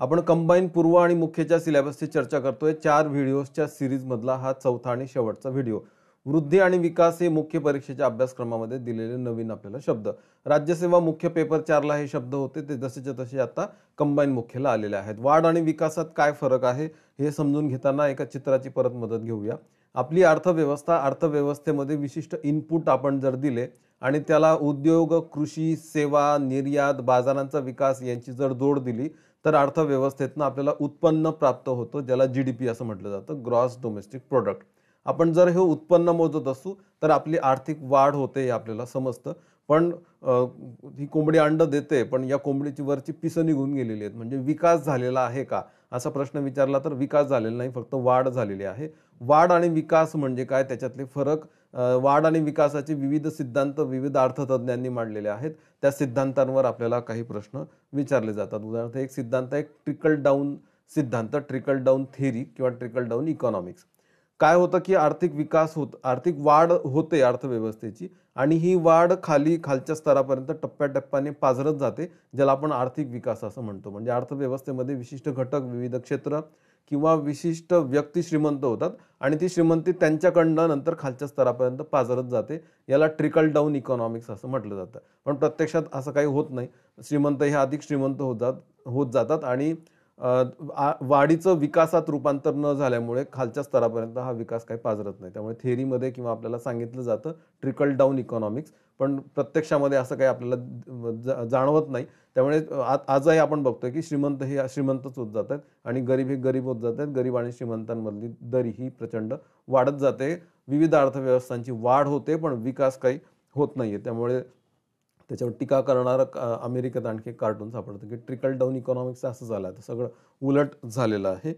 आपण कंबाईन पूर्व आणि मुख्यच्या सिलेबसची चर्चा करतोय। 4 व्हिडिओजच्या सीरीज मधला हा चौथा आणि शेवटचा व्हिडिओ। वृद्धी आणि विकास हे मुख्य परीक्षेच्या अभ्यासक्रमामध्ये दिलेले नवीन आपल्याला शब्द। राज्यसेवा मुख्य पेपर 4 ला हे शब्द होते, ते जसेच्या तसे आता कंबाईन मुख्यला आलेले आहेत। वाढ आणि विकासात काय फरक आहे हे समजून घेताना एका चित्राची परत मदत घेऊया। आपली अर्थव्यवस्थेमध्ये विशिष्ट इनपुट आपण जर दिले आणि त्याला उद्योग, कृषी, सेवा, निर्यात, बाजारांचा विकास यांची जर जोड दिली तर अर्थव्यवस्थेतनं आपल्याला उत्पन्न प्राप्त होतं, ज्याला जीडीपी असं म्हटलं जातं, ग्रॉस डोमेस्टिक प्रोडक्ट। आपण जर हे उत्पन्न मोजत असू तर आपली आर्थिक वाढ होते हे आपल्याला समजतं। पण ही कोंबडी अंड देते, पण या कोंबडीची वरची पिसं निघून गेलेली आहेत, म्हणजे विकास झालेला आहे का असा प्रश्न विचारला तर विकास झालेला नाही, फक्त वाढ झालेली आहे। वाढ आणि विकास म्हणजे काय, त्याच्यातले फरक। वाढ आणि विकासाचे विविध सिद्धांत विविध अर्थतज्ञांनी मांडलेले आहेत, त्या सिद्धांतांवर आपल्याला काही प्रश्न विचारले जातात। उदाहरणार्थ एक सिद्धांत आहे ट्रिकल डाऊन सिद्धांत, ट्रिकल डाऊन थेरी किंवा ट्रिकल डाऊन इकॉनॉमिक्स। काय होतं की आर्थिक वाढ होते अर्थव्यवस्थेची आणि ही वाढ खालच्या स्तरापर्यंत टप्प्याटप्प्याने पाझरत जाते, ज्याला आपण आर्थिक विकास असं म्हणतो। म्हणजे अर्थव्यवस्थेमध्ये विशिष्ट घटक, विविध क्षेत्र किंवा विशिष्ट व्यक्ती श्रीमंत होतात आणि ती श्रीमंती त्यांच्याकडनं नंतर खालच्या स्तरापर्यंत पाझरत जाते, याला ट्रिकल डाऊन इकॉनॉमिक्स असं म्हटलं जातं। पण प्रत्यक्षात असं काही होत नाही, श्रीमंत हे अधिक श्रीमंत होत जातात आणि वाढीचं विकासात रूपांतर न झाल्यामुळे खालच्या स्तरापर्यंत हा विकास काही पाझरत नाही। त्यामुळे थेअरीमध्ये किंवा आपल्याला सांगितलं जातं ट्रिकल डाऊन इकॉनॉमिक्स, पण प्रत्यक्षामध्ये असं काही आपल्याला जाणवत नाही। त्यामुळे आजही आपण बघतोय की श्रीमंत हे श्रीमंतच होत जातात आणि गरीब हे गरीब होत जातात। गरीब आणि श्रीमंतांमधली दरी ही प्रचंड वाढत जाते। विविध अर्थव्यवस्थांची वाढ होते पण विकास काही होत नाहीये। त्यामुळे त्याच्यावर टीका करणारं अमेरिकेत आणखी एक कार्टून सापडतं की ट्रिकल डाऊन इकॉनॉमिक्स असं झालं आहे, सगळं उलट झालेलं आहे।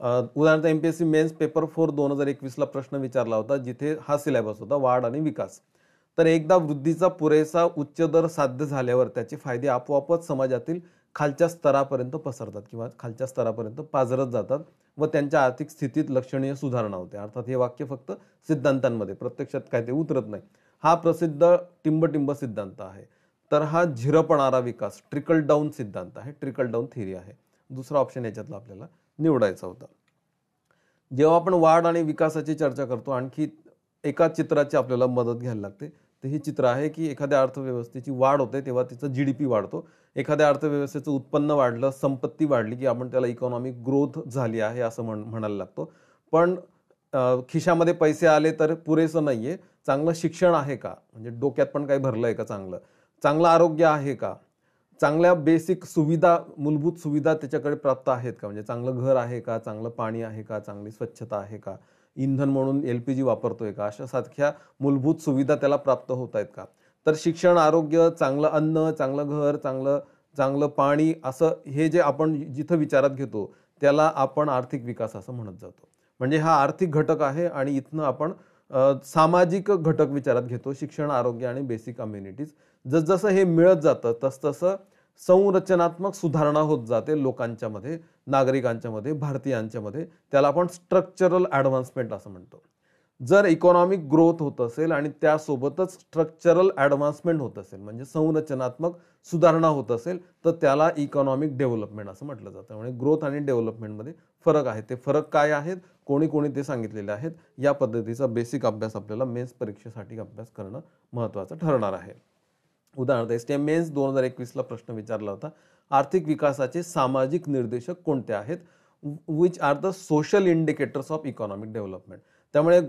उदाहरणार्थ एमपीएससी मेन्स पेपर 4 2021 ला प्रश्न विचारला होता, जिथे हा सिलेबस होता वाढ आणि विकास। तर एकदा वृद्धीचा पुरेसा उच्च दर साध्य झाल्यावर त्याचे फायदे आपोआपच समाजातील खालच्या स्तरापर्यंत पसरतात किंवा खालच्या स्तरापर्यंत पाझरत जातात व त्यांच्या आर्थिक स्थितीत लक्षणीय सुधारणा होते। अर्थात हे वाक्य फक्त सिद्धांतांमध्ये, प्रत्यक्षात काय ते उतरत नाही। हा प्रसिद्ध टिंब सिद्धांत आहे। तर हा झिरपणारा विकास ट्रिकल डाऊन सिद्धांत आहे, ट्रिकल डाऊन थेरी आहे। दुसरा ऑप्शन याच्यातला आपल्याला निवडायचा होता। जेव्हा आपण वाढ आणि विकासाची चर्चा करतो आणखी एका चित्राची आपल्याला मदत घ्यायला लागते, तर ही चित्र आहे की एखाद्या अर्थव्यवस्थेची वाढ होते तेव्हा तिचं जीडीपी वाढतो। एखाद्या अर्थव्यवस्थेचं उत्पन्न वाढलं, संपत्ती वाढली की आपण त्याला इकॉनॉमिक ग्रोथ झाली आहे असं म्हणायला लागतो। पण खिशामध्ये पैसे आले तर पुरेसं नाहीये, चांगलं शिक्षण आहे का, म्हणजे डोक्यात पण काही भरलंय का, चांगलं आरोग्य आहे का, चांगल्या बेसिक सुविधा, मूलभूत सुविधा त्याच्याकडे प्राप्त आहेत का, म्हणजे चांगलं घर आहे का, चांगलं पाणी आहे का, चांगली स्वच्छता आहे का, इंधन म्हणून एलपीजी वापरतोय का, अशा सारख्या मूलभूत सुविधा त्याला प्राप्त होत आहेत का। तर शिक्षण, आरोग्य, चांगलं अन्न, चांगलं घर, चांगलं पाणी, असं हे जे आपण जिथं विचारात घेतो त्याला आपण आर्थिक विकास असं म्हणत जातो। म्हणजे हा आर्थिक घटक आहे आणि इथनं आपण सामाजिक घटक विचारात घेतो, शिक्षण, आरोग्य आणि बेसिक अम्युनिटीज। जसजसं हे मिळत जातं तसतसं संरचनात्मक सुधारणा होत जाते लोकांच्या मध्ये, नागरिकांच्या मध्ये, भारतीयांच्या मध्ये, त्याला आपण स्ट्रक्चरल ॲडव्हान्समेंट असं म्हणतो। जर इकॉनॉमिक ग्रोथ होत असेल आणि त्यासोबतच स्ट्रक्चरल ॲडव्हान्समेंट होत असेल, म्हणजे संरचनात्मक सुधारणा होत असेल, तर त्याला इकॉनॉमिक डेव्हलपमेंट असं म्हटलं जातं। म्हणजे ग्रोथ आणि डेव्हलपमेंटमध्ये फरक आहे, ते फरक काय आहेत, कोणी ते सांगितलेले आहेत, या पद्धतीचा बेसिक अभ्यास आपल्याला मेन्स परीक्षेसाठी अभ्यास करणं महत्त्वाचं ठरणार आहे। उदाहरणार्थ एसटीएम मेन्स 2021 ला प्रश्न विचारला होता, आर्थिक विकासाचे सामाजिक निर्देशक कोणते आहेत, which are the social indicators of economic development. त्यामुळे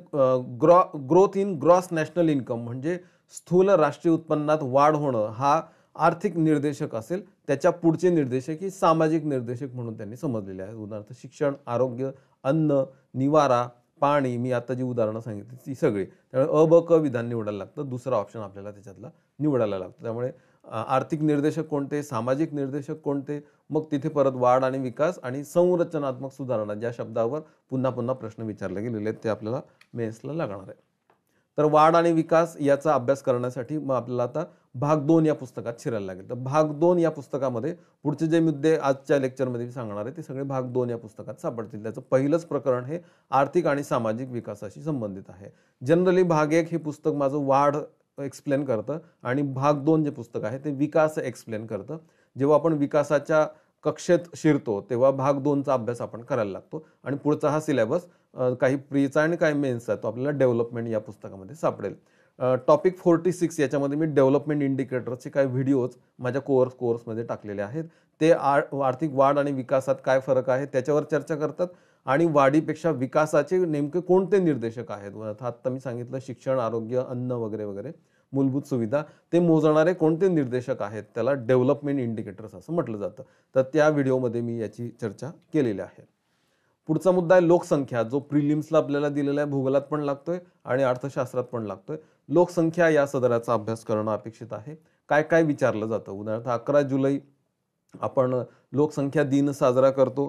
growth in gross national income म्हणजे स्थूल राष्ट्रीय उत्पन्नात वाढ होणं हा आर्थिक निर्देशक असेल, त्याच्या पुढचे निर्देशक ही सामाजिक निर्देशक म्हणून त्यांनी समजलेले आहेत। उदाहरणार्थ शिक्षण, आरोग्य, अन्न, निवारा, पाणी, मी आता जी उदाहरणं सांगितली ती सगळी। त्यामुळे अ ब क विधान निवडायला लागतं, दुसरा ऑप्शन आपल्याला त्याच्यातला निवडायला लागतो। त्यामुळे आर्थिक निर्देशक कोणते, सामाजिक निर्देशक कोणते, मग तिथे परत वाढ आणि विकास आणि संरचनात्मक सुधारणा, ज्या शब्दावर पुन्हा पुन्हा प्रश्न विचारले गेलेले आहेत ते आपल्याला मेन्सला लागणार आहे। तर वाढ आणि विकास याचा अभ्यास करण्यासाठी मग आपल्याला आता भाग 2 या पुस्तकात शिरायला लागेल। तर भाग 2 या पुस्तकामध्ये पुढचे जे मुद्दे आजच्या लेक्चरमध्ये सांगणार आहे ते सगळे भाग 2 या पुस्तकात सापडतील। त्याचं पहिलंच प्रकरण हे आर्थिक आणि सामाजिक विकासाशी संबंधित आहे। जनरली भाग 1 हे पुस्तक माझं वाढ एक्सप्लेन करतं आणि भाग 2 जे पुस्तक आहे ते विकास एक्सप्लेन करतं। जेव्हा आपण विकासाच्या कक्षेत शिरतो तेव्हा भाग 2चा अभ्यास आपण करायला लागतो आणि पुढचा हा सिलेबस काही प्रीचा आणि काही मेन्सचा तो आपल्याला डेव्हलपमेंट या पुस्तकामध्ये सापडेल. टॉपिक 46 याच्यामध्ये मी डेव्हलपमेंट इंडिकेटरचे काही व्हिडिओज माझ्या कोर्समध्ये टाकलेले आहेत. ते आर्थिक वाढ आणि विकासात काय फरक आहे त्याच्यावर चर्चा करतात आणि वाढीपेक्षा विकासाचे नेमके कोणते निर्देशक आहेत. आता मी सांगितलं शिक्षण, आरोग्य, अन्न वगैरे वगैरे मूलभूत सुविधा ते मोजणारे कोणते निर्देशक आहेत त्याला डेव्हलपमेंट इंडिकेटर्स असं म्हटलं जातं. तर त्या व्हिडिओमध्ये मी याची चर्चा केलेली आहे. पुढचा मुद्दा आहे लोकसंख्या, जो प्रिलिम्सला आपल्याला दिलेला आहे, भूगोलात पण लागतोय आणि अर्थशास्त्रात पण लागतोय. लोकसंख्या या सदराचा अभ्यास करणं अपेक्षित आहे. काय काय विचारलं जातं. उदाहरणार्थ 11 जुलै आपण लोकसंख्या दिन साजरा करतो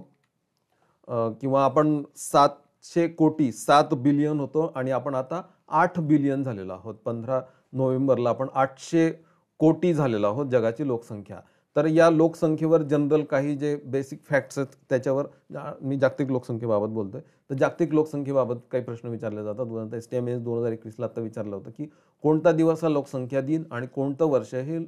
किंवा आपण 700 कोटी 7 बिलियन होतो आणि आपण आता 8 बिलियन झालेलो आहोत. 15 नोव्हेंबरला आपण 800 कोटी झालेलो आहोत जगाची लोकसंख्या. तर या लोकसंख्येवर जनरल काही जे बेसिक फॅक्ट्स आहेत त्याच्यावर मी जागतिक लोकसंख्येबाबत बोलतोय. तर जागतिक लोकसंख्येबाबत काही प्रश्न विचारले जातात. उदाहरणार्थ STMS 2021ला आता विचारलं होतं की कोणता दिवस हा लोकसंख्या दिन आणि कोणतं वर्ष हे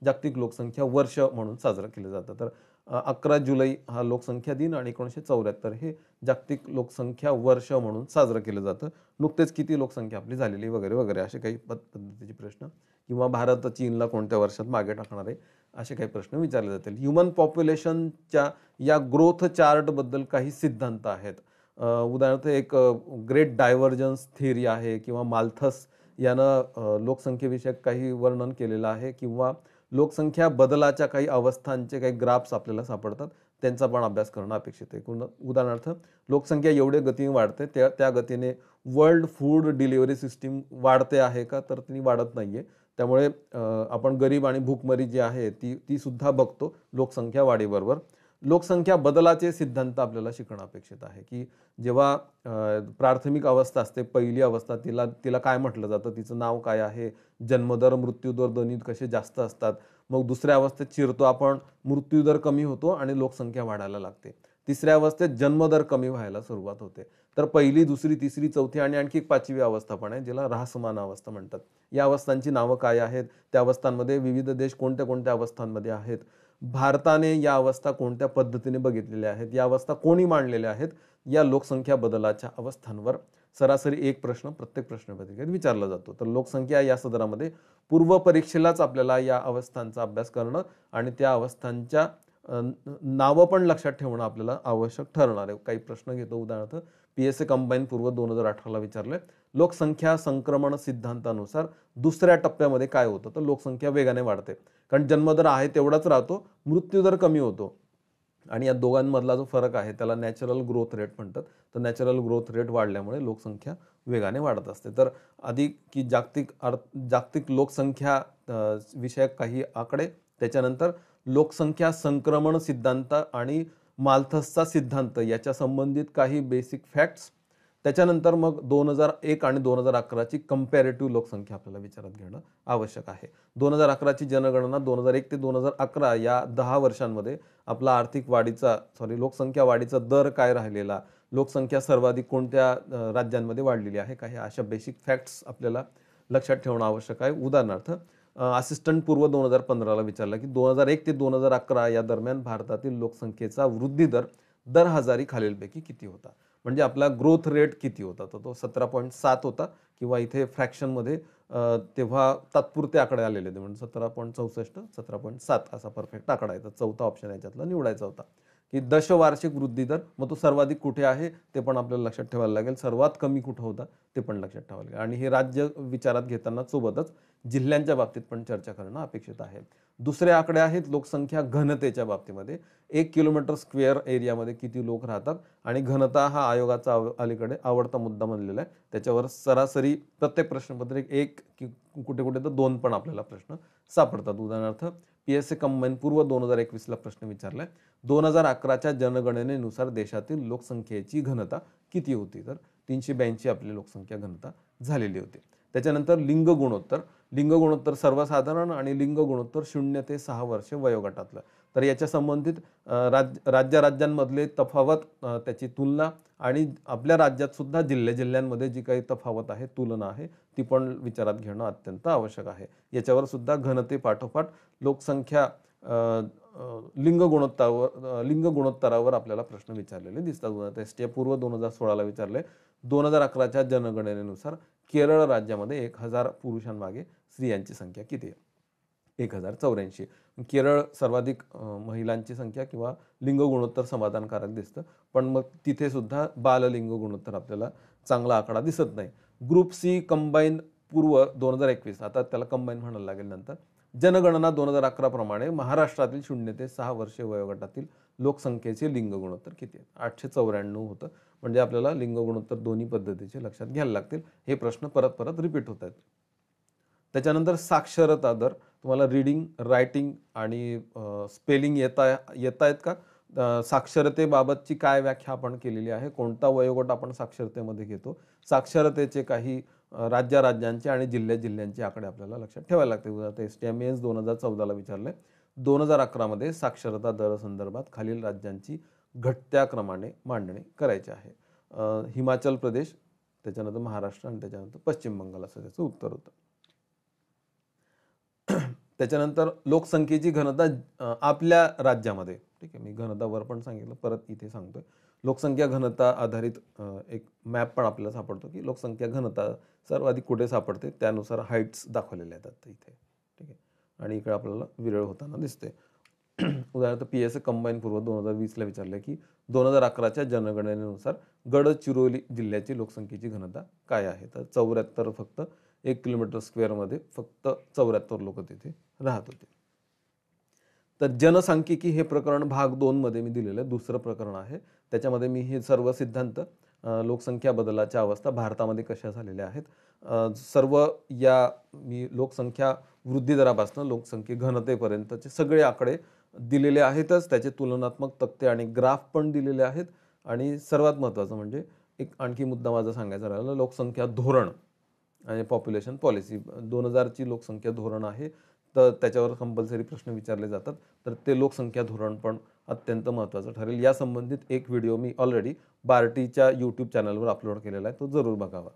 जागतिक लोकसंख्या वर्ष म्हणून साजरं केलं जातं. तर 11 जुलै हा लोकसंख्या दिन आणि 1974 हे जागतिक लोकसंख्या वर्ष म्हणून साजरं केलं जातं. नुकतेच किती लोकसंख्या आपली झालेली वगैरे वगैरे असे काही पद्धतीचे प्रश्न किंवा भारत चीनला कोणत्या वर्षात मागे टाकणार आहे असे काही प्रश्न विचारले जातील. ह्युमन पॉप्युलेशनच्या या ग्रोथ चार्टबद्दल काही सिद्धांत आहेत. उदाहरणार्थ एक ग्रेट डायव्हर्जन्स थिअरी आहे किंवा माल्थस यानं लोकसंख्येविषयक काही वर्णन केलेलं आहे किंवा लोकसंख्या बदलाच्या काही अवस्थांचे काही ग्राफ्स आपल्याला सापडतात त्यांचा पण अभ्यास करणं अपेक्षित आहे. उदाहरणार्थ लोकसंख्या एवढ्या गतीने वाढते त्या गतीने वर्ल्ड फूड डिलिव्हरी सिस्टीम वाढते आहे का, तर ती वाढत नाहीये. त्यामुळे आपण गरीब आणि भूकमरी जी आहे ती सुद्धा बघतो लोकसंख्या वाढीबरोबर. लोकसंख्या बदलाचे सिद्धांत आपल्याला शिकणं अपेक्षित आहे की जेव्हा प्राथमिक अवस्था असते, पहिली अवस्था, तिला काय म्हटलं जातं, तिचं नाव काय आहे, जन्मदर मृत्यूदर दोन्ही कसे जास्त असतात. मग दुसऱ्या अवस्थेत शिरतो आपण, मृत्यूदर कमी होतो आणि लोकसंख्या वाढायला लागते. तिसऱ्या अवस्थेत जन्मदर कमी व्हायला सुरुवात होते. तर पहिली, दुसरी, तिसरी, चौथी आणि आणखी एक 5वी अवस्था पण आहे ज्याला ऱ्हासमान अवस्था म्हणतात. या अवस्थांची नावं काय आहेत, त्या अवस्थांमध्ये विविध देश कोणत्या कोणत्या अवस्थांमध्ये आहेत, भारताने या अवस्था कोणत्या पद्धतीने बघितलेल्या आहेत, या अवस्था कोणी मांडलेल्या आहेत, या लोकसंख्या बदलाच्या अवस्थांवर सरासरी एक प्रश्न प्रत्येक प्रश्नपत्रिकेत विचारला जातो. तर लोकसंख्या या सदरामध्ये पूर्व परीक्षेलाच आपल्याला या अवस्थांचा अभ्यास करणं आणि त्या अवस्थांच्या नावं पण लक्षात ठेवणं आपल्याला आवश्यक ठरणार आहे. काही प्रश्न घेतो. उदाहरणार्थ PSA कंबाईन पूर्व 2018ला विचारलंय, लोकसंख्या संक्रमण सिद्धांतानुसार दुसऱ्या टप्प्यामध्ये काय होतं, तर लोकसंख्या वेगाने वाढते. कारण जन्मदर आहे तेवढाच राहतो, मृत्यूदर कमी होतो आणि या दोघांमधला जो फरक आहे त्याला नॅचरल ग्रोथ रेट म्हणतात. तर नॅचरल ग्रोथ रेट वाढल्यामुळे लोकसंख्या वेगाने वाढत असते. तर आधी की जागतिक लोकसंख्या विषयक काही आकडे, त्याच्यानंतर लोकसंख्या संक्रमण सिद्धांत आणि माल्थसचा सिद्धांत याच्या संबंधित काही बेसिक फॅक्ट्स, त्याच्यानंतर मग 2001 आणि 2011ची कंपॅरेटिव्ह लोकसंख्या आपल्याला विचारात घेणं आवश्यक आहे. 2011ची जनगणना 2001 ते 2011 या 10 वर्षांमध्ये आपला लोकसंख्या वाढीचा दर काय राहिलेला, लोकसंख्या सर्वाधिक कोणत्या राज्यांमध्ये वाढलेली आहे, काही अशा बेसिक फॅक्ट्स आपल्याला लक्षात ठेवणं आवश्यक आहे. उदाहरणार्थ असिस्टंट पूर्व 2015ला विचारलं की 2001 ते 2011 या दरम्यान भारतातील लोकसंख्येचा वृद्धी दर हजारी खालीलपैकी किती होता, म्हणजे आपला ग्रोथ रेट किती होता, तर तो 17.7 होता किंवा इथे फ्रॅक्शनमध्ये तेव्हा तात्पुरते आकडे आलेले होते म्हणजे 17.64 17.7 असा परफेक्ट आकडा आहे. तर चौथा ऑप्शन याच्यातला निवडायचा होता की दशवार्षिक वृद्धी दर, मग तो सर्वाधिक कुठे आहे ते पण आपल्याला लक्षात ठेवायला लागेल, सर्वात कमी कुठं होता ते पण लक्षात ठेवायला लागेल आणि हे राज्य विचारात घेताना सोबतच जिल्ह्यांच्या बाबतीत पण चर्चा करणं अपेक्षित आहे. दुसरे आकडे आहेत लोकसंख्या घनतेच्या बाबतीमध्ये. 1 किलोमीटर स्क्वेअर एरियामध्ये किती लोक राहतात आणि घनता हा आयोगाचा अलीकडे आवडता मुद्दा बनलेला आहे. त्याच्यावर सरासरी प्रत्येक प्रश्नपत्रिक एक कुठे कुठे तर 2 पण आपल्याला प्रश्न सापडतात. उदाहरणार्थ PSA कंबाईन पूर्व 2021ला प्रश्न विचारलाय, 2011च्या जनगणनेनुसार देशातील लोकसंख्येची घनता किती होती, तर 382 आपली लोकसंख्या घनता झालेली होती. त्याच्यानंतर लिंग गुणोत्तर सर्वसाधारण आणि लिंग गुणोत्तर 0 ते 6 वर्ष वयोगटातलं. तर याच्या संबंधित राज्यांमधले तफावत, त्याची तुलना आणि आपल्या राज्यात सुद्धा जिल्ह्यांमध्ये जी काही तफावत आहे, तुलना आहे, ती पण विचारात घेणं अत्यंत आवश्यक आहे. याच्यावर सुद्धा घनते पाठोपाठ लोकसंख्या लिंग गुणोत्तरावर आपल्याला प्रश्न विचारलेले दिसतात. उदाहरणार्थ एसटीए पूर्व 2016ला विचारले. 2011च्या जनगणनेनुसार केरळ राज्यामध्ये 1000 पुरुषांमागे स्त्रियांची संख्या किती आहे? 1084. केरळ सर्वाधिक महिलांची संख्या किंवा लिंग गुणोत्तर समाधानकारक दिसतं, पण मग तिथे सुद्धा बाललिंग गुणोत्तर आपल्याला चांगला आकडा दिसत नाही. ग्रुप सी कंबाईन पूर्व 2021, आता त्याला कंबाईन म्हणायला लागेल नंतर. जनगणना 2011 प्रमाणे महाराष्ट्रातील 0 ते 6 वर्षे वयोगटातील लोकसंख्येचे लिंग गुणोत्तर किती आहे? 894 होतं. म्हणजे आपल्याला लिंग गुणोत्तर दोन्ही पद्धतीचे लक्षात घ्यायला लागतील. हे प्रश्न परत परत रिपीट होत आहेत. त्याच्यानंतर साक्षरता दर, तुम्हाला रीडिंग, रायटिंग आणि स्पेलिंग येतायत का? साक्षरतेबाबतची काय व्याख्या आपण केलेली आहे? कोणता वयोगट आपण साक्षरतेमध्ये घेतो? साक्षरतेचे काही राज्यांचे आणि जिल्ह्यांचे आकडे आपल्याला लक्षात ठेवायला लागते. उदाहरणार्थ एसटीएमएस 2014ला विचारले. 2011 मध्ये साक्षरता दर संदर्भात खालील राज्यांची घटत्या क्रमाने मांडणी करायची आहे. हिमाचल प्रदेश, त्याच्यानंतर महाराष्ट्र आणि त्याच्यानंतर पश्चिम बंगाल असं त्याचं उत्तर होतं. त्याच्यानंतर लोकसंख्येची घनता आपल्या राज्यामध्ये, ठीक आहे, मी घनतावर पण सांगितलं, परत इथे सांगतोय. लोकसंख्या घनता आधारित एक मॅप पण आपल्याला सापडतो की लोकसंख्या घनता सर्वाधिक कुठे सापडते, त्यानुसार हाईट्स दाखवलेल्या आहेत इथे, ठीक आहे. आणि इकडे आपल्याला विरळ होताना दिसते. उदाहरणार्थ PSA कंबाईन पूर्व 2020ला विचारले की 2011च्या जनगणनेनुसार गडचिरोली जिल्ह्याची लोकसंख्येची घनता काय आहे? तर 74, फक्त 1 किलोमीटर स्क्वेअरमध्ये फक्त 74 लोक तिथे राहत होते. तर जनसांख्यिकी हे प्रकरण भाग 2 मध्ये मी दिलेलं दुसरं प्रकरण आहे. त्याच्यामध्ये मी हे सर्व सिद्धांत, लोकसंख्या बदलाच्या अवस्था भारतामध्ये कशा झालेल्या आहेत, सर्व या मी लोकसंख्या वृद्धी दरापासून लोकसंख्या घनतेपर्यंतचे सगळे आकडे दिलेले आहेतच. त्याचे तुलनात्मक तक्ते आणि ग्राफ पण दिलेले आहेत. आणि सर्वात महत्त्वाचं म्हणजे एक आणखी मुद्दा माझा सांगायचा राहिला, लोकसंख्या धोरण आणि पॉप्युलेशन पॉलिसी. 2000ची लोकसंख्या धोरण आहे, तर त्याच्यावर कंपल्सरी प्रश्न विचारले जातात. तर ते लोकसंख्या धोरण पण अत्यंत महत्त्वाचं ठरेल. या संबंधित एक व्हिडिओ मी ऑलरेडी बार्टीच्या यूट्यूब चॅनलवर अपलोड केलेला आहे, तो जरूर बघावा.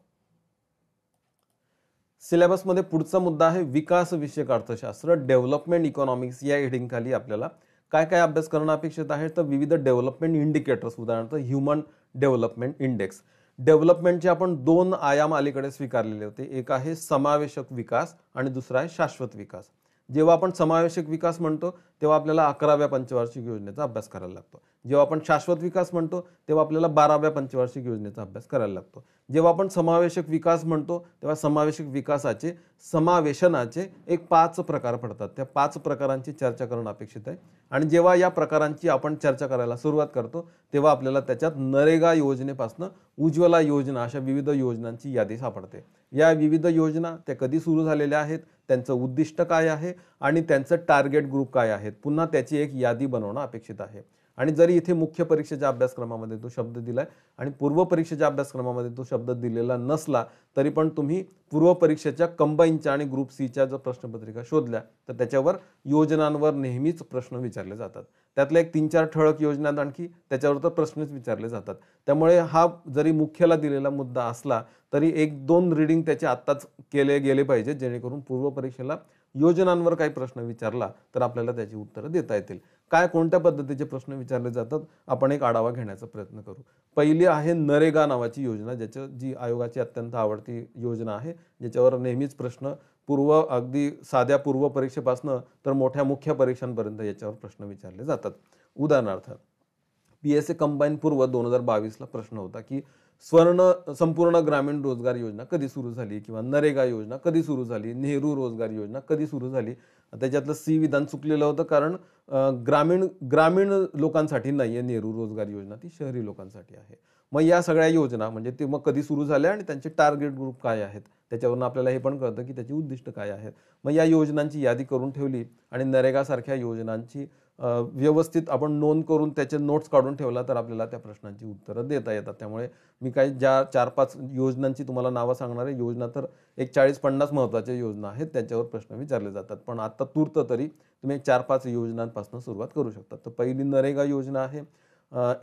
सिलेबसमध्ये पुढचा मुद्दा आहे विकास विषयक अर्थशास्त्र, डेव्हलपमेंट इकॉनॉमिक्स. या हेडिंगखाली आपल्याला काय काय अभ्यास करणं अपेक्षित आहे? तर विविध डेव्हलपमेंट इंडिकेटर्स, उदाहरणार्थ ह्युमन डेव्हलपमेंट इंडेक्स. डेव्हलपमेंटचे आपण 2 आयाम अलीकडे स्वीकारलेले होते. एक आहे समावेशक विकास आणि दुसरा आहे शाश्वत विकास. जेव्हा आपण समावेशक विकास म्हणतो तेव्हा आपल्याला 11व्या पंचवार्षिक योजनेचा अभ्यास करायला लागतो. जेव्हा आपण शाश्वत विकास म्हणतो तेव्हा आपल्याला 12व्या पंचवार्षिक योजनेचा अभ्यास करायला लागतो. जेव्हा आपण समावेशक विकास म्हणतो तेव्हा समावेशक विकासाचे, समावेशनाचे एक 5 प्रकार पडतात. त्या 5 प्रकारांची चर्चा करणं अपेक्षित आहे. आणि जेव्हा या प्रकारांची आपण चर्चा करायला सुरुवात करतो तेव्हा आपल्याला त्याच्यात नरेगा योजनेपासून उज्ज्वला योजना अशा विविध योजनांची यादी सापडते. या विविध योजना त्या कधी सुरू झालेल्या आहेत, त्यांचं उद्दिष्ट काय आहे आणि त्यांचं टार्गेट ग्रुप काय आहेत, पुन्हा त्याची एक यादी बनवणं अपेक्षित आहे. आणि जरी इथे मुख्य परीक्षेच्या अभ्यासक्रमामध्ये तो शब्द दिलाय आणि पूर्व परीक्षेच्या अभ्यासक्रमामध्ये तो शब्द दिलेला नसला तरी पण तुम्ही पूर्व परीक्षेच्या कंबाईनच्या आणि ग्रुप सीच्या जर प्रश्नपत्रिका शोधल्या तर त्याच्यावर योजनांवर नेहमीच प्रश्न विचारले जातात. त्यातल्या एक 3-4 ठळक योजना आणखी त्याच्यावर तर प्रश्नच विचारले जातात. त्यामुळे हा जरी मुख्यला दिलेला मुद्दा असला तरी 1-2 रीडिंग त्याचे आत्ताच केले गेले पाहिजे, जेणेकरून पूर्व परीक्षेला योजनांवर काही प्रश्न विचारला तर आपल्याला त्याची उत्तरं देता येतील. काय कोणत्या पद्धतीचे प्रश्न विचारले जातात आपण एक आढावा घेण्याचा प्रयत्न करू. पहिली आहे नरेगा नावाची योजना, जी आयोगाची अत्यंत आवडती योजना आहे, ज्याच्यावर नेहमीच प्रश्न अगदी साध्या पूर्व परीक्षेपासून तर मोठ्या मुख्य परीक्षांपर्यंत याच्यावर प्रश्न विचारले जातात. उदाहरणार्थ PSA कंबाईन पूर्व 2022ला प्रश्न होता की संपूर्ण ग्रामीण रोजगार योजना कधी सुरू झाली किंवा नरेगा योजना कधी सुरू झाली, नेहरू रोजगार योजना कधी सुरू झाली. त्याच्यातलं C विधान चुकलेलं होतं, कारण ग्रामीण लोकांसाठी नाही आहे नेहरू रोजगार योजना, ती शहरी लोकांसाठी आहे. मग या सगळ्या योजना म्हणजे ते मग कधी सुरू झाल्या आणि त्यांचे टार्गेट ग्रुप काय आहेत त्याच्यावरून आपल्याला हे पण कळतं की त्याची उद्दिष्ट काय आहेत. मग या योजनांची यादी करून ठेवली आणि नरेगासारख्या योजनांची व्यवस्थित आपण नोंद करून त्याचे नोट्स काढून ठेवला तर आपल्याला त्या प्रश्नांची उत्तरं देता येतात. त्यामुळे मी काही ज्या 4-5 योजनांची तुम्हाला नावं सांगणार आहे, योजना तर एक 40-50 महत्त्वाच्या योजना आहेत, त्याच्यावर प्रश्न विचारले जातात. पण आता तूर्त तरी तुम्ही 4-5 योजनांपासून सुरुवात करू शकता. तर पहिली नरेगा योजना आहे.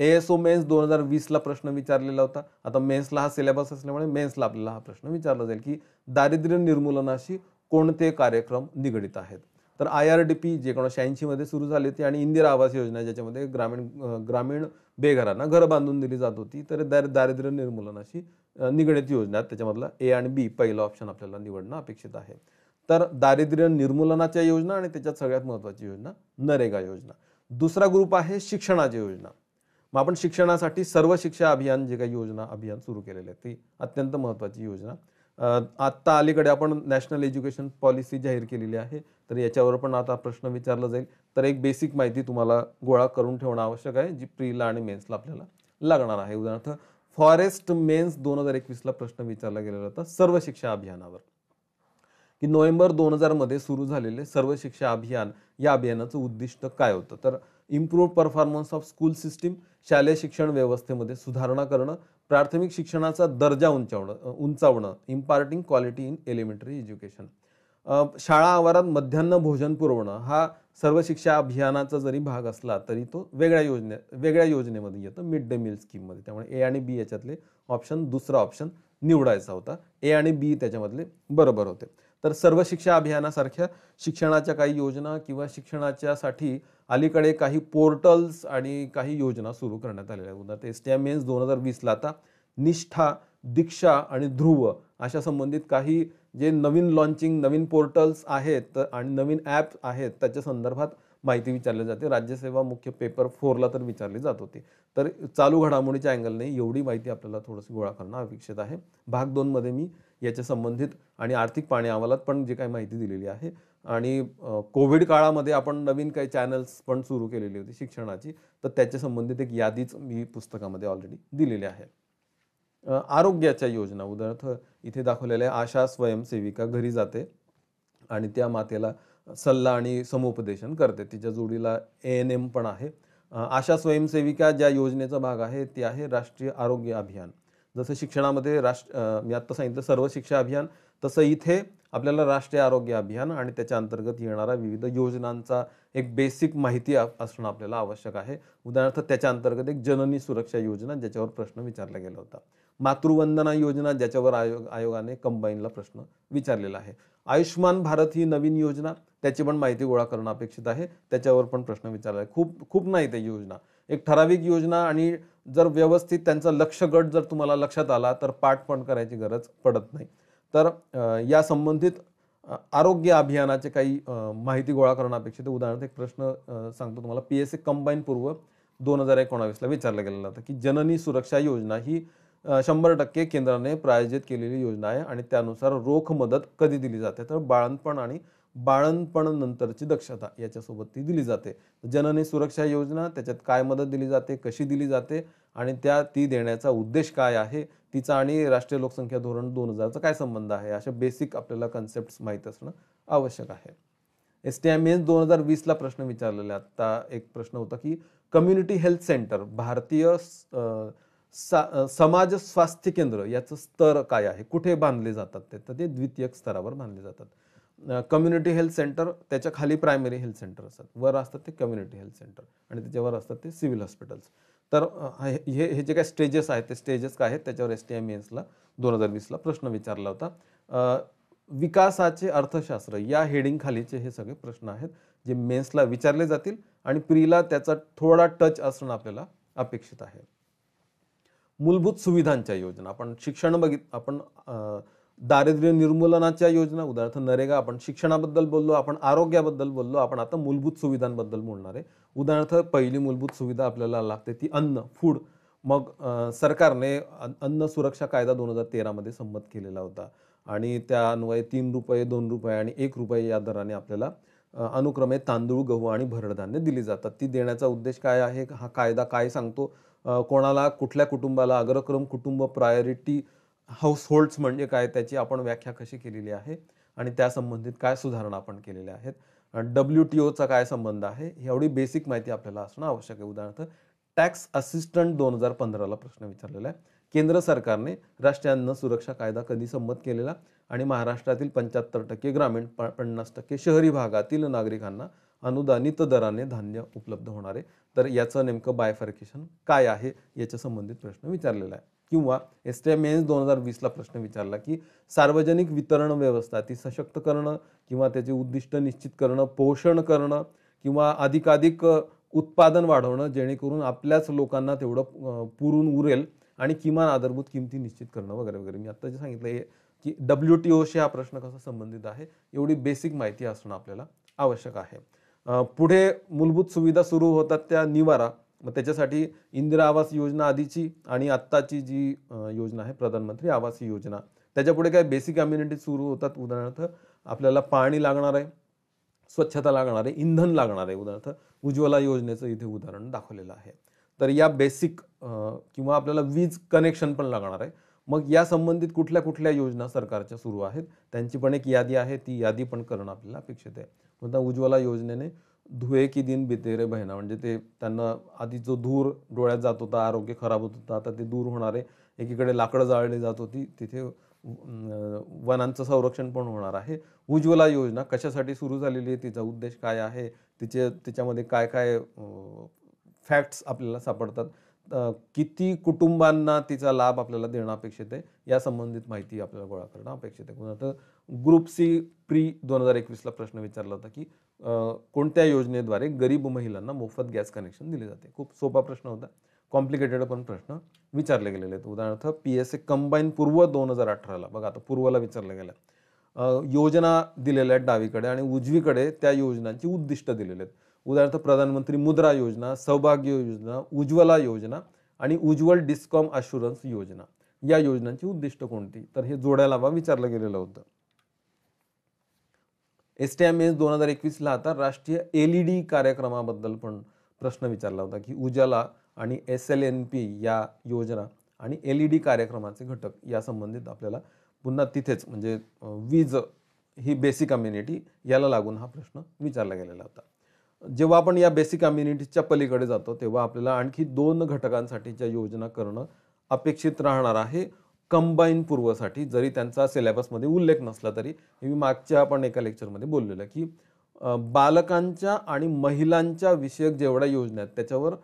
ASO मेन्स 2020ला प्रश्न विचारलेला होता. आता मेन्सला हा सिलेबस असल्यामुळे मेन्सला आपल्याला हा प्रश्न विचारला जाईल की दारिद्र्य निर्मूलनाशी कोणते कार्यक्रम निगडित आहेत. तर IRDP जे 1986 मध्ये सुरू झाली होती आणि इंदिरा आवास योजना ज्याच्यामध्ये ग्रामीण बेघरांना घरं बांधून दिली जात होती. तर दारिद्र्य निर्मूलनाशी निगडित योजना आहेत. त्याच्यामधला A आणि B पहिला ऑप्शन आपल्याला निवडणं अपेक्षित आहे. तर दारिद्र्य निर्मूलनाच्या योजना आणि त्याच्यात सगळ्यात महत्त्वाची योजना नरेगा योजना. दुसरा ग्रुप आहे शिक्षणाची योजना. मग आपण शिक्षणासाठी सर्व शिक्षा अभियान जे काही अभियान सुरू केलेले आहे ती अत्यंत महत्त्वाची योजना. आत्ता अलीकडे आपण नॅशनल एज्युकेशन पॉलिसी जाहीर केलेली आहे. तर याच्यावर पण आता प्रश्न विचारला जाईल. तर एक बेसिक माहिती तुम्हाला गोळा करून ठेवणं आवश्यक आहे, जी प्रीला आणि मेन्सला आपल्याला लागणार आहे. उदाहरणार्थ फॉरेस्ट मेन्स 2021ला प्रश्न विचारला गेलेला होता सर्व शिक्षा अभियानावर, की नोव्हेंबर 2000 मध्ये सुरू झालेले सर्व शिक्षा अभियान या अभियानाचं उद्दिष्ट काय होतं. तर improve performance of school system, शालेय शिक्षण व्यवस्थेमध्ये सुधारणा करणं, प्राथमिक शिक्षणाचा दर्जा उंचावणं, imparting quality in elementary education. शाळा आवारात मध्यान्ह भोजन पुरवणं हा सर्व शिक्षा अभियानाचा जरी भाग असला तरी तो वेगळ्या योजनेमध्ये येतो, मिड डे मील स्कीममध्ये. त्यामुळे A आणि B याच्यातले दुसरा ऑप्शन निवडायचा होता. A आणि B त्याच्यामधले बरोबर होते. तर सर्व शिक्षा अभियानासारख्या शिक्षणाच्या काही योजना किंवा शिक्षणाच्यासाठी अलीकडे काही पोर्टल्स आणि काही योजना सुरू करण्यात आलेल्या आहेत. उदाहरणार्थ STI मेन्स 2020ला आता निष्ठा, दीक्षा आणि ध्रुव अशा संबंधित काही जे नवीन पोर्टल्स आहेत आणि नवीन ॲप्स आहेत त्याच्या संदर्भात माहिती विचारली जाते. राज्यसेवा मुख्य पेपर 4ला तर विचारली जात होती. तर चालू घडामोडीच्या अँगलने एवढी माहिती आपल्याला थोडंसं गोळा करणं अपेक्षित आहे. भाग 2 मध्ये मी याच्या संबंधित आणि आर्थिक पाहणी अहवालात पण जे काही माहिती दिलेली आहे आणि कोविड काळामध्ये आपण नवीन काही चॅनल्स पण सुरू केलेली होती शिक्षणाची, तर त्याच्या संबंधित एक यादीच मी पुस्तकामध्ये ऑलरेडी दिलेली आहे. आरोग्याच्या योजना उदाहरणार्थ इथे दाखवलेल्या आशा स्वयंसेविका घरी जाते आणि त्या मातेला सल्ला आणि समुपदेशन करते. तिच्या जोडीला ANM पण आहे. आशा स्वयंसेविका ज्या योजनेचा भाग आहे ती आहे राष्ट्रीय आरोग्य अभियान. जसं शिक्षणामध्ये मी आत्ता सांगितलं सर्व शिक्षा अभियान, तसं इथे आपल्याला राष्ट्रीय आरोग्य अभियान आणि त्याच्या अंतर्गत येणाऱ्या विविध योजनांचा एक बेसिक माहिती असणं आपल्याला आवश्यक आहे. उदाहरणार्थ त्याच्या अंतर्गत एक जननी सुरक्षा योजना ज्याच्यावर प्रश्न विचारला गेला होता. मातृवंदना योजना ज्याच्यावर आयोगाने कंबाईनला प्रश्न विचारलेला आहे. आयुष्मान भारत ही नवीन योजना, त्याची पण माहिती गोळा करणं अपेक्षित आहे. त्याच्यावर पण प्रश्न विचारला आहे. खूप नाही ते योजना, एक ठराविक योजना आणि जर व्यवस्थित त्यांचा लक्ष गट जर तुम्हाला लक्षात आला तर पाठ पण करायची गरज पडत नाही. तर या संबंधित आरोग्य अभियानाचे काही माहिती गोळा करणं अपेक्षित आहे. उदाहरणार्थ एक प्रश्न सांगतो तुम्हाला. PSA कंबाईन पूर्व 2019ला विचारला गेलेला होता की जननी सुरक्षा योजना ही 100% केंद्राने प्रायोजित केलेली योजना आहे आणि त्यानुसार रोख मदत कधी दिली जाते. तर बाळंतपण आणि बाळंतपण नंतरची दक्षता याच्यासोबत ती दिली जाते. जननी सुरक्षा योजना त्याच्यात काय मदत दिली जाते, कशी दिली जाते आणि ती देण्याचा उद्देश काय आहे, तिचा आणि राष्ट्रीय लोकसंख्या धोरण 2000चा काय संबंध आहे, अशा बेसिक आपल्याला कन्सेप्ट्स माहीत असणं आवश्यक आहे. STI मेन्स 2020ला प्रश्न विचारलेला. आता एक प्रश्न होता की community health centre, Bharatiya Samaj स्वास्थ्य केंद्र याचं स्तर काय आहे, कुठे बांधले जातात तर ते द्वितीयक स्तरावर बांधले जातात. कम्युनिटी हेल्थ सेंटर त्याच्या खाली प्रायमरी हेल्थ सेंटर असतात, वर असतात ते कम्युनिटी हेल्थ सेंटर आणि त्याच्यावर असतात ते सिव्हिल हॉस्पिटल्स. तर हे जे काही स्टेजेस आहेत ते स्टेजेस काय आहेत त्याच्यावर STI मेन्सला 2020ला प्रश्न विचारला होता. विकासाचे अर्थशास्त्र या हेडिंग खालीचे हे सगळे प्रश्न आहेत जे मेन्सला विचारले जातील आणि प्रीला त्याचा थोडा टच असणं आपल्याला अपेक्षित आहे. मूलभूत सुविधांच्या योजना, आपण दारिद्र्य निर्मूलनाच्या योजना उदाहरणार्थ नरेगा, आपण शिक्षणाबद्दल बोललो, आपण आरोग्याबद्दल बोललो, आपण आता मूलभूत सुविधांबद्दल बोलणार आहे. उदाहरणार्थ पहिली मूलभूत सुविधा आपल्याला लागते ती अन्न, फूड. मग सरकारने अन्न सुरक्षा कायदा 2013 मध्ये संमत केलेला होता आणि त्या अन्वये ₹3, ₹2 आणि ₹1 या दराने आपल्याला अनुक्रमे तांदूळ, गहू आणि भरड धान्य दिली जातात. ती देण्याचा उद्देश काय आहे, हा कायदा काय सांगतो, कोणाला कुठल्या कुटुंबाला अग्रक्रम कुटुंब प्रायोरिटी हाऊसहोल्ड्स म्हणजे काय त्याची आपण व्याख्या कशी केलेली आहे आणि त्या संबंधित काय सुधारणा आपण केलेल्या आहेत. WTOचा काय संबंध आहे, एवढी बेसिक माहिती आपल्याला असणं आवश्यक आहे. उदाहरणार्थ टॅक्स असिस्टंट 2015ला प्रश्न विचारलेला आहे. केंद्र सरकारने राष्ट्रीय अन्न सुरक्षा कायदा कधी संमत केलेला आणि महाराष्ट्रातील 75% ग्रामीण 50% शहरी भागातील नागरिकांना अनुदानित दराने धान्य उपलब्ध होणार आहे. तर याचं नेमकं बायफर्केशन काय आहे याच्या संबंधित प्रश्न विचारलेला आहे. किंवा STI मेन्स 2020ला प्रश्न विचारला की सार्वजनिक वितरण व्यवस्था ती सशक्त करणं किंवा त्याचे उद्दिष्ट निश्चित करणं, पोषण करणं किंवा अधिकाधिक उत्पादन वाढवणं जेणेकरून आपल्याच लोकांना तेवढं पुरून उरेल आणि किमान आधारभूत किमती निश्चित करणं वगैरे वगैरे. मी आता जे सांगितलं की WTOशी हा प्रश्न कसा संबंधित आहे एवढी बेसिक माहिती असणं आपल्याला आवश्यक आहे. पुढे मूलभूत सुविधा सुरू होतात त्या निवारा. मग त्याच्यासाठी इंदिरा आवास योजना आधीची आणि आत्ताची जी योजना आहे प्रधानमंत्री आवास योजना, त्याच्यापुढे काय बेसिक अम्युनिटी सुरू होतात. उदाहरणार्थ आपल्याला पाणी लागणार आहे, स्वच्छता लागणार आहे, इंधन लागणार आहे. उदाहरणार्थ उज्ज्वला योजनेचं इथे उदाहरण दाखवलेलं आहे. तर या बेसिक किंवा आपल्याला वीज कनेक्शन पण लागणार आहे. मग या संबंधित कुठल्या कुठल्या योजना सरकारच्या सुरू आहेत त्यांची पण एक यादी आहे, ती यादी पण करणं आपल्याला अपेक्षित आहे. आता उज्ज्वला योजनेने धुए की दिन बीते रे बहिणा, म्हणजे ते त्यांना आधी जो धूर डोळ्यात जात होता, आरोग्य खराब होत होतं, आता ते दूर होणार आहे. एकीकडे लाकडं जाळली जात होती, तिथे वनांचं संरक्षण पण होणार आहे. उज्ज्वला योजना कशासाठी सुरू झालेली आहे, तिचा उद्देश काय आहे, तिच्यामध्ये काय काय फॅक्ट्स आपल्याला सापडतात, किती कुटुंबांना तिचा लाभ आपल्याला देणं अपेक्षित आहे, या संबंधित माहिती आपल्याला गोळा करणं अपेक्षित आहे. आता ग्रुप सी प्री 2021ला प्रश्न विचारला होता की कोणत्या योजनेद्वारे गरीब महिलांना मोफत गॅस कनेक्शन दिले जाते. खूप सोपा प्रश्न होता, कॉम्प्लिकेटेड पण प्रश्न विचारले गेलेले आहेत. उदाहरणार्थ PSA कंबाईन पूर्व 2018ला बघा, आता पूर्वला विचारलं गेलं. योजना दिलेल्या आहेत डावीकडे आणि उजवीकडे त्या योजनांची उद्दिष्ट दिलेले आहेत. उदाहरणार्थ प्रधानमंत्री मुद्रा योजना, सौभाग्य योजना, उज्ज्वला योजना आणि उज्ज्वल डिस्कॉम अशुरन्स योजना, या योजनांची उद्दिष्ट कोणती, तर हे जोड्या लावा विचारलं गेलेलं होतं. STI मेन्स 2021ला आता राष्ट्रीय LED कार्यक्रमाबद्दल पण प्रश्न विचारला होता की उजाला आणि SLNP या योजना आणि LED कार्यक्रमाचे घटक या संबंधित आपल्याला पुन्हा तिथेच म्हणजे वीज ही बेसिक अम्युनिटी याला लागून हा प्रश्न विचारला गेलेला होता. जेव्हा आपण या बेसिक अम्युनिटीच्या पलीकडे जातो तेव्हा आपल्याला आणखी 2 घटकांसाठीच्या योजना करणं अपेक्षित राहणार आहे कंबाईन पूर्वसाठी, जरी त्यांचा सिलेबसमध्ये उल्लेख नसला तरी. मी मागच्या आपण एका लेक्चरमध्ये बोललेलं की बालकांच्या आणि महिलांच्या विषयक जेवढ्या योजना आहेत त्याच्यावर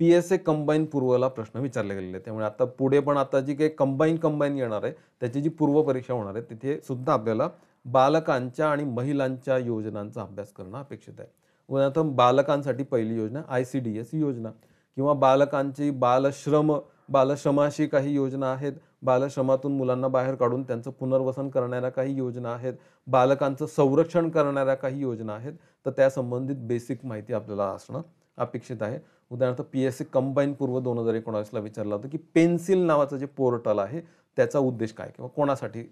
PSA कंबाईन पूर्वला प्रश्न विचारले गेलेले आहेत. त्यामुळे आता पुढे पण आता जी काही कंबाईन येणार आहे त्याची जी पूर्व परीक्षा होणार आहे तिथे सुद्धा आपल्याला बालकांच्या आणि महिलांच्या योजनांचा अभ्यास करणं अपेक्षित आहे. उदाहरणार्थ बालकांसाठी पहिली योजना ICDS योजना किंवा बालकांची बालश्रमाशी काही योजना आहेत, बालश्रमातून मुलांना बाहेर काढून त्यांचं पुनर्वसन करणाऱ्या काही योजना आहेत, बालकांचं संरक्षण करणाऱ्या काही योजना आहेत. तर त्या संबंधित बेसिक माहिती आपल्याला असणं अपेक्षित आहे. उदाहरणार्थ PSA कंबाईन पूर्व 2019ला विचारलं होतं की पेन्सिल नावाचं जे पोर्टल आहे त्याचा उद्देश काय किंवा कोणासाठी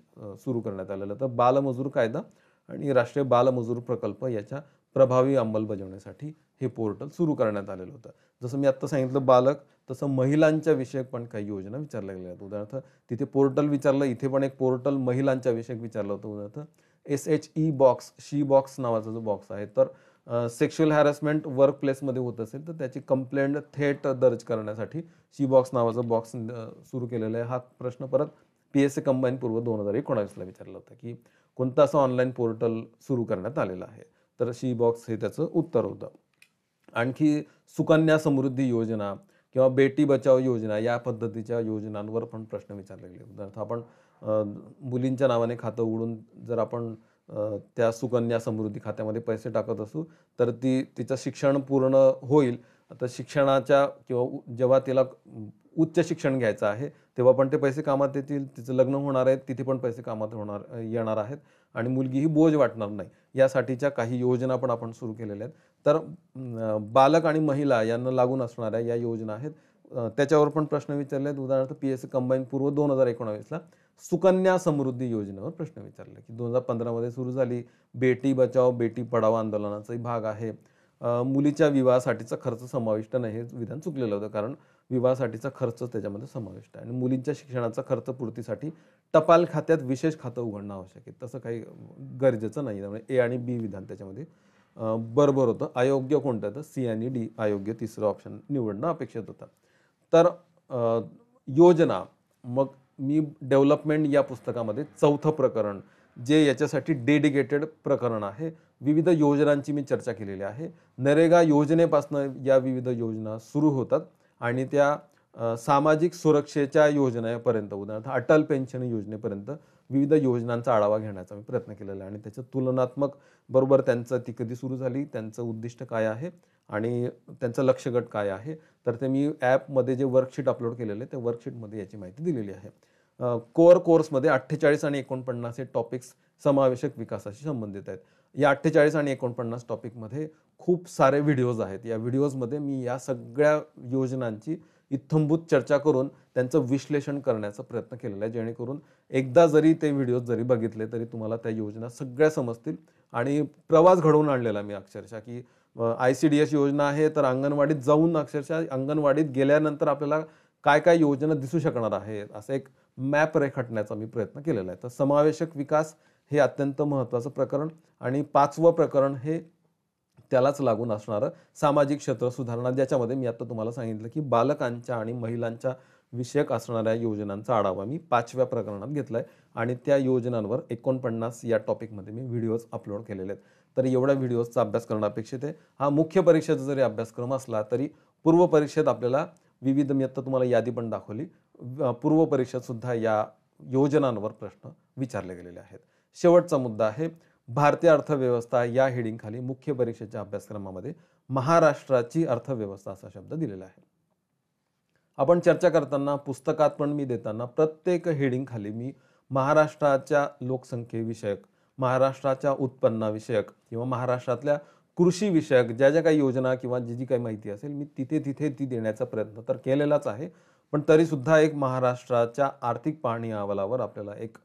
सुरू करण्यात आलेलं, तर बालमजूर कायदा आणि राष्ट्रीय बालमजूर प्रकल्प याच्या प्रभावी अंमलबजावणीसाठी हे पोर्टल सुरू करण्यात आलेलं होतं. जसं मी आत्ता सांगितलं बालक, तसं महिलांच्या विषयक पण काही योजना विचारल्या गेल्या आहेत. उदाहरणार्थ तिथे पोर्टल विचारलं, इथे पण एक पोर्टल महिलांच्या विषयक विचारलं होतं. उदाहरणार्थ SHE बॉक्स, शी बॉक्स नावाचा जो बॉक्स आहे, तर सेक्शुअल हॅरेसमेंट वर्क प्लेसमध्ये होत असेल तर त्याची कंप्लेंट थेट दर्ज करण्यासाठी शी बॉक्स नावाचा बॉक्स सुरू केलेला आहे. हा प्रश्न परत PSA कंबाईन पूर्व 2019ला विचारला होता की कोणतं असं ऑनलाईन पोर्टल सुरू करण्यात आलेलं आहे, तर शी बॉक्स हे त्याचं उत्तर होतं. आणखी सुकन्या समृद्धी योजना किंवा बेटी बचाव योजना या पद्धतीच्या योजनांवर पण प्रश्न विचारले गेले. उदाहरणार्थ आपण मुलींच्या नावाने खातं उघडून जर आपण त्या सुकन्या समृद्धी खात्यामध्ये पैसे टाकत असू तर तिचं शिक्षण पूर्ण होईल. आता शिक्षणाच्या किंवा जेव्हा तिला उच्च शिक्षण घ्यायचं आहे तेव्हा पण ते पैसे कामात येतील, तिचं लग्न होणार आहे तिथे पण पैसे कामात येणार आहेत आणि मुलगी ही बोज वाटणार नाही, यासाठीच्या काही योजना पण आपण सुरू केलेल्या आहेत. तर बालक आणि महिला यांना लागून असणाऱ्या या योजना आहेत, त्याच्यावर पण प्रश्न विचारले आहेत. उदाहरणार्थ PSA कंबाईन पूर्व 2019ला सुकन्या समृद्धी योजनेवर प्रश्न विचारले की 2015मध्ये सुरू झाली, बेटी बचाव बेटी पढाओ आंदोलनाचाही भाग आहे. मुलीच्या विवाहासाठीचा खर्च समाविष्ट नाही, हे विधान चुकलेलं होतं, कारण विवाहासाठीचा खर्च त्याच्यामध्ये समाविष्ट आहे. आणि मुलींच्या शिक्षणाचा खर्च पूर्तीसाठी टपाल खात्यात विशेष खातं उघडणं आवश्यक आहे, तसं काही गरजेचं नाही. त्यामुळे A आणि B विधान त्याच्यामध्ये बरोबर होतं. अयोग्य कोणतं, तर C आणि D अयोग्य तिसरं ऑप्शन निवडणं अपेक्षित होतं. तर योजना, मग मी डेव्हलपमेंट या पुस्तकामध्ये 4थं प्रकरण जे याच्यासाठी डेडिकेटेड प्रकरण आहे, विविध योजनांची मी चर्चा केलेली आहे. नरेगा योजनेपासून या विविध योजना सुरू होतात आणि त्या सामाजिक सुरक्षेच्या योजनेपर्यंत, उदाहरणार्थ अटल पेन्शन योजनेपर्यंत विविध योजनांचा आढावा घेण्याचा मी प्रयत्न केलेला आहे आणि त्याचं तुलनात्मक बरोबर त्यांचं ती कधी सुरू झाली, त्यांचं उद्दिष्ट काय आहे आणि त्यांचं लक्ष्यगट काय आहे, तर ते मी ॲपमध्ये जे वर्कशीट अपलोड केलेलं आहे त्या वर्कशीटमध्ये याची माहिती दिलेली आहे. कोअर कोर्समध्ये 48 आणि 49 हे टॉपिक्स समावेशक विकासाशी संबंधित आहेत. या 48 आणि 49 टॉपिकमध्ये खूप सारे व्हिडिओज आहेत. या व्हिडिओजमध्ये मी या सगळ्या योजनांची इत्थंभूत चर्चा करून त्यांचं विश्लेषण करण्याचा प्रयत्न केलेला आहे, जेणेकरून एकदा जरी ते व्हिडिओज जरी बघितले तरी तुम्हाला त्या योजना सगळ्या समजतील. आणि प्रवास घडवून आणलेला मी अक्षरशः की ICDS योजना आहे तर अंगणवाडीत जाऊन अक्षरशः अंगणवाडीत गेल्यानंतर आपल्याला काय काय योजना दिसू शकणार आहेत असं एक मॅप रेखाटण्याचा मी प्रयत्न केलेला आहे. तर समावेशक विकास हे अत्यंत महत्त्वाचं प्रकरण आणि 5वं प्रकरण हे त्यालाच लागून असणारं सामाजिक क्षेत्र सुधारणा, ज्याच्यामध्ये मी आता तुम्हाला सांगितलं की बालकांच्या आणि महिलांच्या विषयक असणाऱ्या योजनांचा आढावा मी 5व्या प्रकरणात घेतलाय आणि त्या योजनांवर 49 या टॉपिकमध्ये मी व्हिडिओज अपलोड केलेले आहेत. तर एवढ्या व्हिडिओजचा अभ्यास करणं अपेक्षित आहे. हा मुख्य परीक्षेचा जरी अभ्यासक्रम असला तरी पूर्व परीक्षेत आपल्याला विविध, मी आता तुम्हाला यादी पण दाखवली, पूर्व परीक्षेत सुद्धा या योजनांवर प्रश्न विचारले गेलेले आहेत. शेवटचा मुद्दा आहे भारतीय अर्थव्यवस्था. या हेडिंगखाली मुख्य परीक्षेच्या अभ्यासक्रमामध्ये महाराष्ट्राची अर्थव्यवस्था असा शब्द दिलेला आहे. आपण चर्चा करताना पुस्तकात पण मी देताना प्रत्येक हेडिंगखाली मी महाराष्ट्राच्या लोकसंख्येविषयक, महाराष्ट्राच्या उत्पन्नाविषयक किंवा महाराष्ट्रातल्या कृषी विषयक ज्या ज्या काही योजना किंवा जी जी काही माहिती असेल मी तिथे ती देण्याचा प्रयत्न तर केलेलाच आहे. पण तरीसुद्धा एक महाराष्ट्राच्या आर्थिक पाहणी अहवालावर आपल्याला एक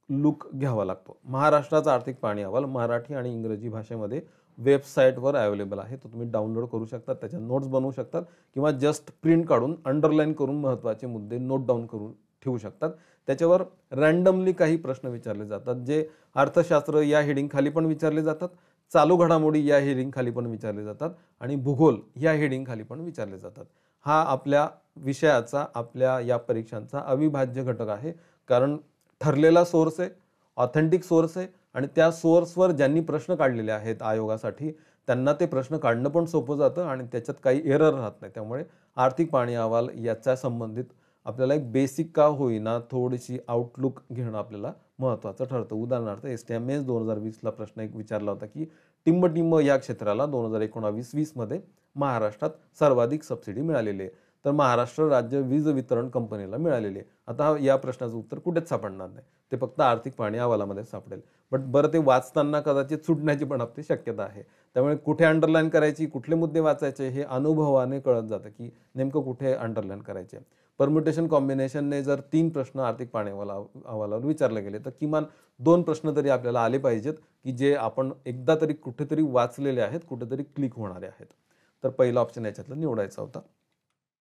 लुक घ्यावा लागतो. महाराष्ट्राचा आर्थिक पाहणी अहवाल मराठी आणि इंग्रजी भाषेमध्ये वेबसाईटवर अवेलेबल आहे. तो तुम्ही डाउनलोड करू शकता, त्याच्या नोट्स बनवू शकतात किंवा जस्ट प्रिंट काढून अंडरलाईन करून महत्त्वाचे मुद्दे नोट डाऊन करून ठेवू शकतात. त्याच्यावर रँडमली काही प्रश्न विचारले जातात, जे अर्थशास्त्र या हेडिंगखाली पण विचारले जातात, चालू घडामोडी या हेडिंगखाली पण विचारले जातात आणि भूगोल या हेडिंगखाली पण विचारले जातात. हा आपल्या विषयाचा, आपल्या या परीक्षांचा अविभाज्य घटक आहे. कारण ठरलेला सोर्स आहे, ऑथेंटिक सोर्स आहे आणि त्या सोर्सवर ज्यांनी प्रश्न काढलेले आहेत आयोगासाठी त्यांना ते प्रश्न काढणं पण सोपं जातं आणि त्याच्यात काही एरर राहत नाही. त्यामुळे आर्थिक पाहणी अहवाल याच्या संबंधित आपल्याला एक बेसिक का होईना थोडीशी आउटलुक घेणं आपल्याला महत्त्वाचं ठरतं. उदाहरणार्थ STMS 2020ला प्रश्न एक विचारला होता की टिंब या क्षेत्राला 2019-20 मध्ये महाराष्ट्रात सर्वाधिक सबसिडी मिळालेली आहे. तर महाराष्ट्र राज्य वीज वितरण कंपनीला मिळालेली आहे. आता या प्रश्नाचं उत्तर कुठेच सापडणार नाही, ते फक्त आर्थिक पाहणी अहवालामध्ये सापडेल. बरं ते वाचताना कदाचित सुटण्याची पण आपली शक्यता आहे. त्यामुळे कुठे अंडरलाईन करायची, कुठले मुद्दे वाचायचे हे अनुभवाने कळत जातं की नेमकं कुठे अंडरलाईन करायचे. परम्युटेशन कॉम्बिनेशनने जर 3 प्रश्न आर्थिक पाहणी अहवालावर विचारले गेले तर किमान 2 प्रश्न तरी आपल्याला आले पाहिजेत की जे आपण एकदा तरी कुठेतरी वाचलेले आहेत, कुठेतरी क्लिक होणारे आहेत. तर पहिला ऑप्शन याच्यातला निवडायचा होता.